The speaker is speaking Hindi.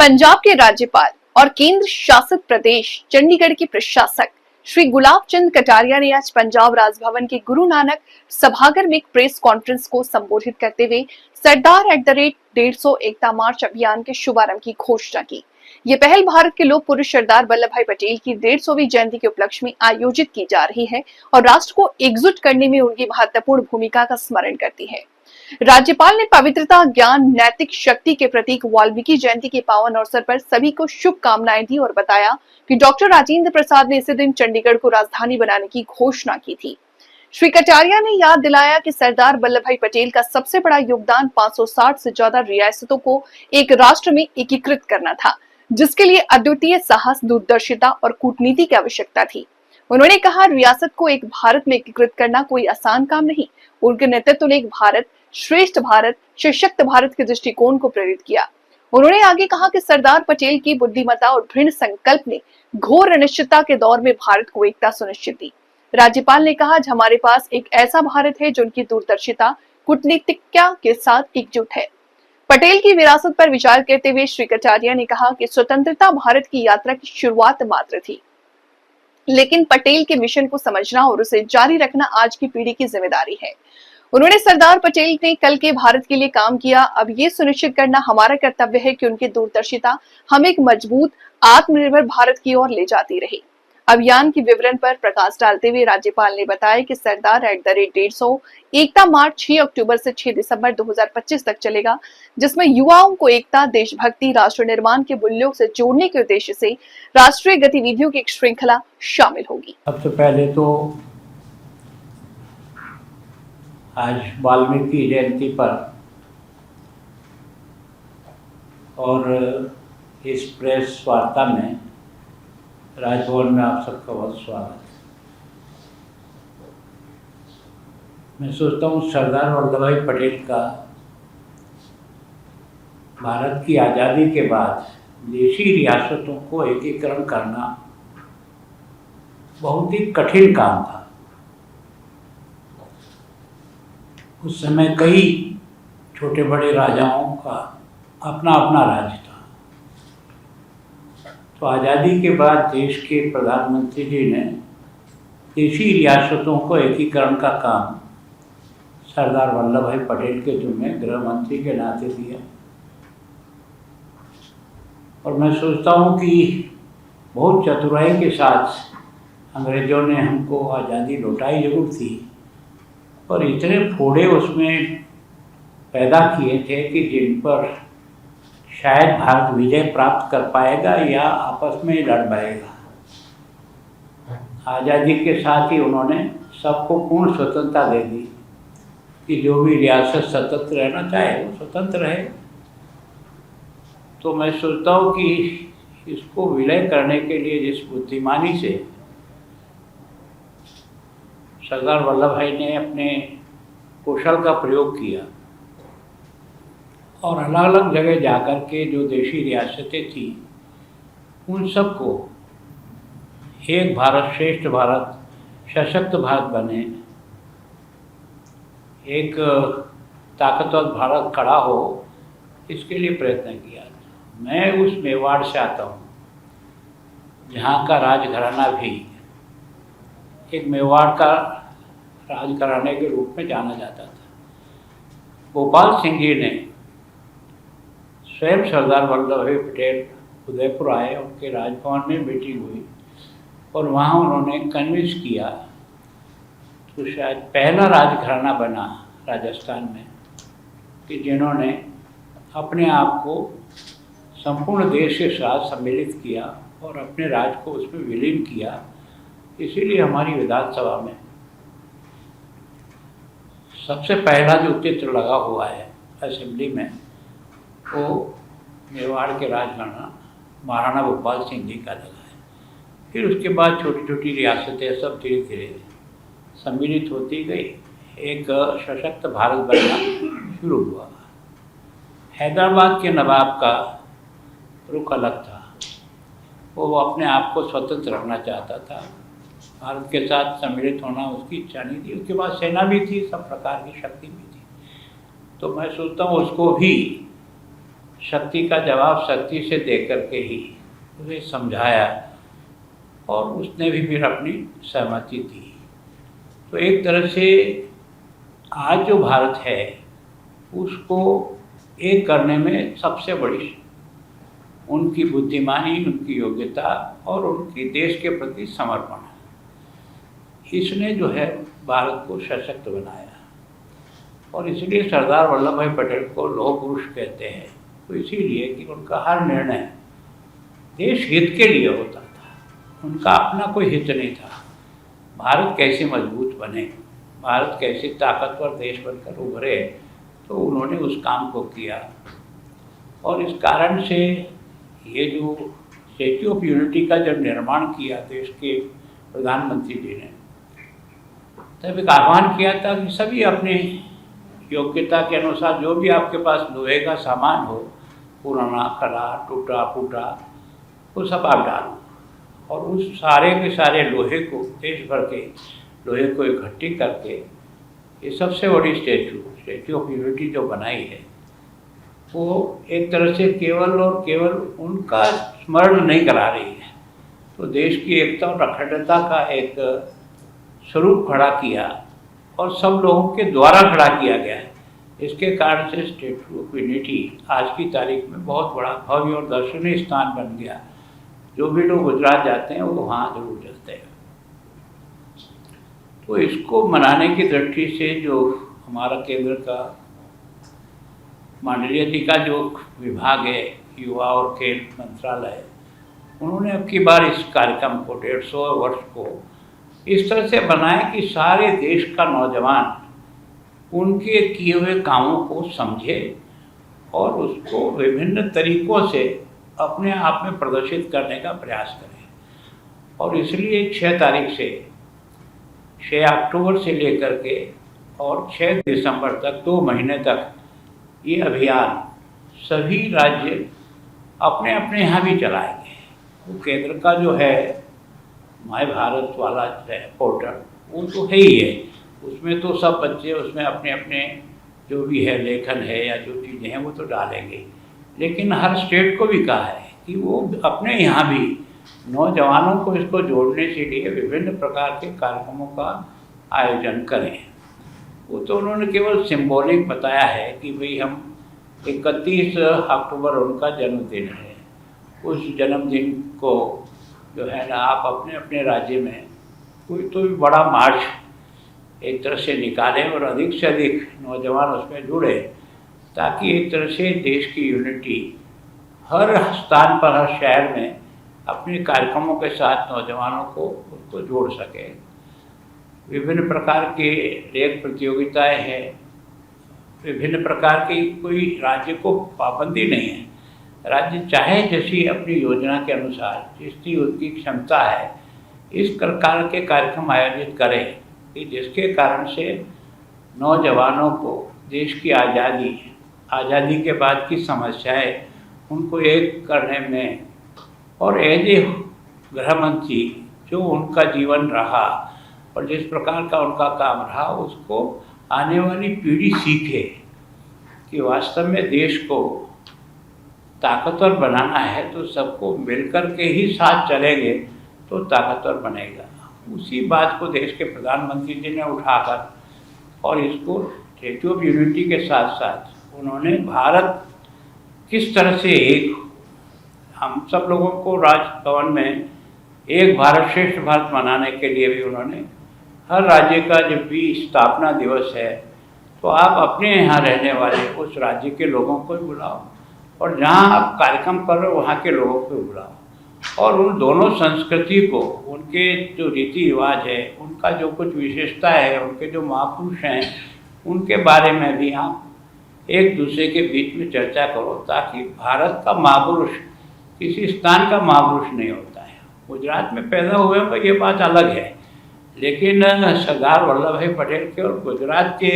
पंजाब के राज्यपाल और केंद्र शासित प्रदेश चंडीगढ़ के प्रशासक श्री गुलाब चंद कटारिया ने आज पंजाब राजभवन के गुरु नानक सभागार में एक प्रेस कॉन्फ्रेंस को संबोधित करते हुए सरदार @150 एकता मार्च अभियान के शुभारंभ की घोषणा की। ये पहल भारत के लोक पुरुष सरदार वल्लभ भाई पटेल की 150वीं जयंती के उपलक्ष्य में आयोजित की जा रही है और राष्ट्र को एकजुट करने में उनकी महत्वपूर्ण भूमिका का स्मरण करती है। राज्यपाल ने पवित्रता, ज्ञान, नैतिक शक्ति के प्रतीक वाल्मीकि जयंती के पावन अवसर पर सभी को शुभकामनाएं दी और बताया कि डॉक्टर राजेंद्र प्रसाद ने इसी दिन चंडीगढ़ को राजधानी बनाने की घोषणा की थी। श्री कटारिया ने याद दिलाया कि सरदार वल्लभ भाई पटेल का सबसे बड़ा योगदान 560 से ज्यादा रियासतों को एक राष्ट्र में एकीकृत करना था, जिसके लिए अद्वितीय साहस, दूरदर्शिता और कूटनीति की आवश्यकता थी। उन्होंने कहा, रियासत को एक भारत में एकीकृत करना कोई आसान काम नहीं। उनके नेतृत्व ने एक भारत श्रेष्ठ भारत, सशक्त भारत के दृष्टिकोण को प्रेरित किया। उन्होंने आगे कहा कि सरदार पटेल की बुद्धिमत्ता और दृढ़ संकल्प ने घोर अनिश्चितता के दौर में भारत को एकता सुनिश्चित दी। राज्यपाल ने कहा, आज हमारे पास एक ऐसा भारत है जो उनकी दूरदर्शिता, कूटनीतिज्ञता के साथ एकजुट है। पटेल की विरासत पर विचार करते हुए श्री कटारिया ने कहा कि स्वतंत्रता भारत की यात्रा की शुरुआत मात्र थी, लेकिन पटेल के मिशन को समझना और उसे जारी रखना आज की पीढ़ी की जिम्मेदारी है। उन्होंने सरदार पटेल ने कल के भारत के लिए काम किया, अब ये सुनिश्चित करना हमारा कर्तव्य है कि उनकी दूरदर्शिता हम एक मजबूत, आत्मनिर्भर भारत की ओर ले जाती रही। अभियान के विवरण पर प्रकाश डालते हुए राज्यपाल ने बताया कि सरदार @150 एकता मार्च 6 अक्टूबर से 6 दिसंबर 2025 तक चलेगा, जिसमें युवाओं को एकता, देशभक्ति, राष्ट्र निर्माण के मूल्यों से जोड़ने के उद्देश्य से राष्ट्रीय गतिविधियों की एक श्रृंखला शामिल होगी। सबसे पहले तो आज वाल्मीकि जयंती पर और इस प्रेस वार्ता में राजभवन में आप सबका बहुत स्वागत है। मैं सोचता हूँ सरदार वल्लभ भाई पटेल का भारत की आज़ादी के बाद देशी रियासतों को एकीकरण करना बहुत ही कठिन काम था। उस समय कई छोटे बड़े राजाओं का अपना अपना राज्य था। तो आज़ादी के बाद देश के प्रधानमंत्री जी ने देशी रियासतों को एकीकरण का काम सरदार वल्लभ भाई पटेल के जिम्मे गृह मंत्री के नाते दिया। और मैं सोचता हूँ कि बहुत चतुराई के साथ अंग्रेज़ों ने हमको आज़ादी लौटाई जरूर थी, और इतने फोड़े उसमें पैदा किए थे कि जिन पर शायद भारत विजय प्राप्त कर पाएगा या आपस में लड़ पाएगा। आज़ादी के साथ ही उन्होंने सबको पूर्ण स्वतंत्रता दे दी कि जो भी रियासत स्वतंत्र रहना चाहे वो स्वतंत्र रहे। तो मैं सोचता हूँ कि इसको विलय करने के लिए जिस बुद्धिमानी से सरदार वल्लभ भाई ने अपने कौशल का प्रयोग किया और अलग अलग जगह जाकर के जो देशी रियासतें थी उन सबको एक भारत श्रेष्ठ भारत, सशक्त भारत बने, एक ताकतवर भारत खड़ा हो, इसके लिए प्रयत्न किया। मैं उस मेवाड़ से आता हूँ जहाँ का राजघराना भी एक मेवाड़ का राजघराने के रूप में जाना जाता था। गोपाल सिंह जी ने स्वयं सरदार वल्लभ भाई पटेल उदयपुर आए, उनके राजभवन में मीटिंग हुई और वहाँ उन्होंने कन्विंस किया। तो शायद पहला राजघराना बना राजस्थान में कि जिन्होंने अपने आप को संपूर्ण देश के साथ सम्मिलित किया और अपने राज्य को उसमें विलीन किया। इसीलिए हमारी विधानसभा में सबसे पहला जो चित्र लगा हुआ है असेंबली में वो मेवाड़ के राजघराना महाराणा गोपाल सिंह जी का लगा है। फिर उसके बाद छोटी छोटी रियासतें सब धीरे धीरे सम्मिलित होती गई, एक सशक्त भारत बनना शुरू हुआ। हैदराबाद के नवाब का रुख अलग था, वो अपने आप को स्वतंत्र रखना चाहता था, भारत के साथ सम्मिलित होना उसकी इच्छा नहीं थी। उसके बाद सेना भी थी, सब प्रकार की शक्ति भी थी। तो मैं सोचता हूँ उसको भी शक्ति का जवाब शक्ति से दे करके ही उसे समझाया और उसने भी फिर अपनी सहमति दी। तो एक तरह से आज जो भारत है उसको एक करने में सबसे बड़ी उनकी बुद्धिमानी, उनकी योग्यता और उनकी देश के प्रति समर्पण है। इसने जो है भारत को सशक्त बनाया और इसलिए सरदार वल्लभ भाई पटेल को लौह पुरुष कहते हैं। तो इसीलिए कि उनका हर निर्णय देश हित के लिए होता था, उनका अपना कोई हित नहीं था। भारत कैसे मजबूत बने, भारत कैसे ताकतवर देश बनकर उभरे, तो उन्होंने उस काम को किया। और इस कारण से ये जो स्टैच्यू ऑफ यूनिटी का जब निर्माण किया देश के प्रधानमंत्री जी ने, तब एक आह्वान किया था कि सभी अपने योग्यता के अनुसार जो भी आपके पास लोहे का सामान हो, पुराना खड़ा टूटा फूटा, वो सब आप डालो और उस सारे के सारे लोहे को, देश भर के लोहे को इकट्ठी करके ये सबसे बड़ी स्टैच्यू ऑफ यूनिटी जो बनाई है, वो एक तरह से केवल और केवल उनका स्मरण नहीं करा रही है, तो देश की एकता और अखंडता का एक स्वरूप खड़ा किया और सब लोगों के द्वारा खड़ा किया गया है। इसके कारण से स्टैच्यू ऑफ यूनिटी आज की तारीख में बहुत बड़ा भव्य और दर्शनीय स्थान बन गया। जो भी लोग गुजरात जाते हैं वो वहाँ जरूर जाते हैं। तो इसको मनाने की दृष्टि से जो हमारा केंद्र का माननीय जी का जो विभाग है, युवा और खेल मंत्रालय, उन्होंने अब की बार इस कार्यक्रम को 150 वर्ष को इस तरह से बनाया कि सारे देश का नौजवान उनके किए हुए कामों को समझे और उसको विभिन्न तरीकों से अपने आप में प्रदर्शित करने का प्रयास करें। और इसलिए 6 तारीख से 6 अक्टूबर से लेकर के और 6 दिसंबर तक 2 महीने तक ये अभियान सभी राज्य अपने अपने यहाँ भी चलाएंगे। वो केंद्र का जो है माय भारत वाला पोर्टल, वो तो है ही है, उसमें तो सब बच्चे उसमें अपने अपने जो भी है लेखन है या जो चीज़ें हैं वो तो डालेंगे। लेकिन हर स्टेट को भी कहा है कि वो अपने यहाँ भी नौजवानों को इसको जोड़ने के लिए विभिन्न प्रकार के कार्यक्रमों का आयोजन करें। वो तो उन्होंने केवल सिंबॉलिक बताया है कि भाई हम 31 अक्टूबर उनका जन्मदिन है, उस जन्मदिन को जो है ना आप अपने अपने राज्य में कोई तो भी बड़ा मार्च एक तरह से निकालें और अधिक से अधिक नौजवान उसमें जुड़े, ताकि एक तरह से देश की यूनिटी हर स्थान पर, हर शहर में अपने कार्यक्रमों के साथ नौजवानों को उसको जोड़ सके। विभिन्न प्रकार के लेख प्रतियोगिताएं हैं, विभिन्न प्रकार की, कोई राज्य को पाबंदी नहीं है। राज्य चाहे जैसी अपनी योजना के अनुसार जिसकी उनकी क्षमता है इस प्रकार के कार्यक्रम आयोजित करें कि जिसके कारण से नौजवानों को देश की आज़ादी के बाद की समस्याएं उनको एक करने में, और एज ए गृह मंत्री जो उनका जीवन रहा और जिस प्रकार का उनका काम रहा, उसको आने वाली पीढ़ी सीखे कि वास्तव में देश को ताकतवर बनाना है तो सबको मिलकर के ही साथ चलेंगे तो ताकतवर बनेगा। उसी बात को देश के प्रधानमंत्री जी ने उठाकर और इसको स्टैच्यू ऑफ यूनिटी के साथ साथ उन्होंने भारत किस तरह से एक, हम सब लोगों को राजभवन में एक भारत श्रेष्ठ भारत मनाने के लिए भी उन्होंने हर राज्य का जब भी स्थापना दिवस है तो आप अपने यहाँ रहने वाले उस राज्य के लोगों को भी बुलाओ और जहाँ आप कार्यक्रम कर रहे हो वहाँ के लोगों को बुलाओ और उन दोनों संस्कृति को, उनके जो रीति रिवाज है, उनका जो कुछ विशेषता है, उनके जो महापुरुष हैं, उनके बारे में भी आप एक दूसरे के बीच में चर्चा करो, ताकि भारत का महापुरुष किसी स्थान का महापुरुष नहीं होता है। गुजरात में पैदा हुए तो ये बात अलग है, लेकिन सरदार वल्लभ भाई पटेल के और गुजरात के